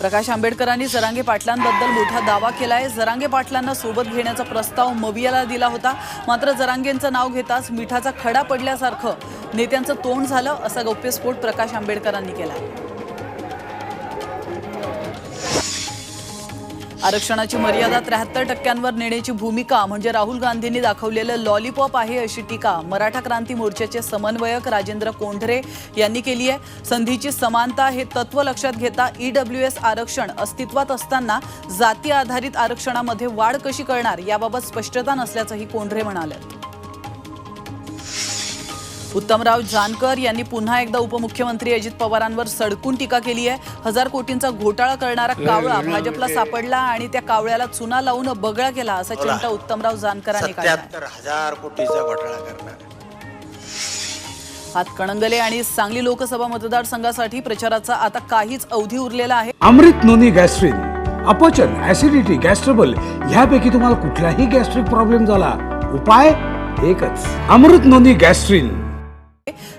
प्रकाश आंबेडकरांनी जरांगे पाटलांबद्दल मोठा दावा केलाय। जरांगे पाटलांना सोबत घेण्याचा प्रस्ताव मवियाला दिला होता, मात्र जरांगेंचं नाव घेताच मिठाचा खडा पडल्यासारखं नेत्यांचं तोंड झालं, असा गौप्यस्फोट प्रकाश आंबेडकरांनी केलाय। आरक्षणाची मर्यादा 73% नेण्याची भूमिका म्हणजे राहुल गांधींनी दाखवलेलं लॉलीपॉप आहे, अशी टीका मराठा क्रांती मोर्चाचे समन्वयक राजेंद्र कोंढरे यांनी केली आहे। संधीची समानता हे तत्व लक्षात घेता EWS आरक्षण अस्तित्वात असताना जाती आधारित आरक्षणामध्ये वाढ कशी करणार याबाबत स्पष्टता नसल्याचंही कोंढरे म्हणाले। उत्तमराव जानकर यांनी पुन्हा एकदा उपमुख्यमंत्री अजित पवारांवर सडकून टीका केली आहे। 1000 कोटींचा घोटाळा करणारा कावळा भाजपला सापडला आणि त्या कावळ्याला चुना लावून बगळा केला, असा चिंता उत्तमराव जानकरांनी काढला। 77,000 कोटीचा घोटाळा करणार। हातकणंगले आणि सांगली लोकसभा मतदारसंघासाठी प्रचाराचा आता काहीच अवधी उरलेला आहे। अमृत नोनी गॅस्ट्रिन, अपचन, ऍसिडिटी, गॅस्ट्रबल ह्यापैकी तुम्हाला कुठलाही गॅस्ट्रिक प्रॉब्लेम झाला, उपाय एकच, अमृत नोनी गॅस्ट्रिन।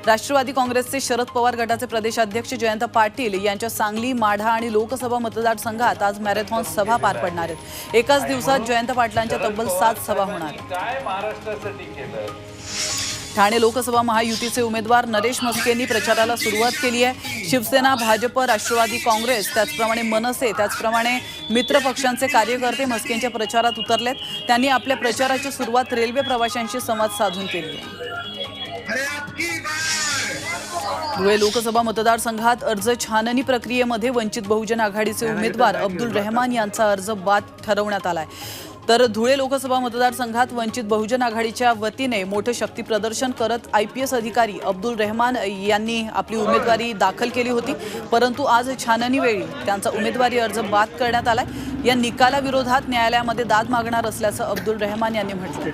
राष्ट्रवादी काँग्रेसचे शरद पवार गटाचे प्रदेशाध्यक्ष जयंत पाटील यांच्या सांगली, माढा आणि लोकसभा मतदारसंघात आज मॅरेथॉन सभा पार पडणार आहेत। एकाच दिवसात जयंत पाटलांच्या तब्बल 7 सभा होणार आहेत। ठाणे लोकसभा महायुतीचे उमेदवार नरेश म्हस्केंनी प्रचाराला सुरुवात केली आहे। शिवसेना, भाजप, राष्ट्रवादी काँग्रेस, त्याचप्रमाणे मनसे, त्याचप्रमाणे मित्र पक्षांचे कार्यकर्ते म्हस्केंच्या प्रचारात उतरलेत। त्यांनी आपल्या प्रचाराची सुरुवात रेल्वे प्रवाशांशी संवाद साधून केली आहे। धुळे लोकसभा मतदारसंघात अर्ज छाननी प्रक्रियेमध्ये वंचित बहुजन आघाडीचे उमेदवार अब्दुल रहमान यांचा अर्ज बाद ठरवण्यात आलाय। तर धुळे लोकसभा मतदारसंघात वंचित बहुजन आघाडीच्या वतीने मोठे शक्ती प्रदर्शन करत IPS अधिकारी अब्दुल रहमान यांनी आपली उमेदवारी दाखल केली होती, परंतु आज छाननी वेळी त्यांचा उमेदवारी अर्ज बाद करण्यात आलाय। या निकालाविरोधात न्यायालयामध्ये दाद मागणार असल्याचं अब्दुल रहमान यांनी म्हटलं।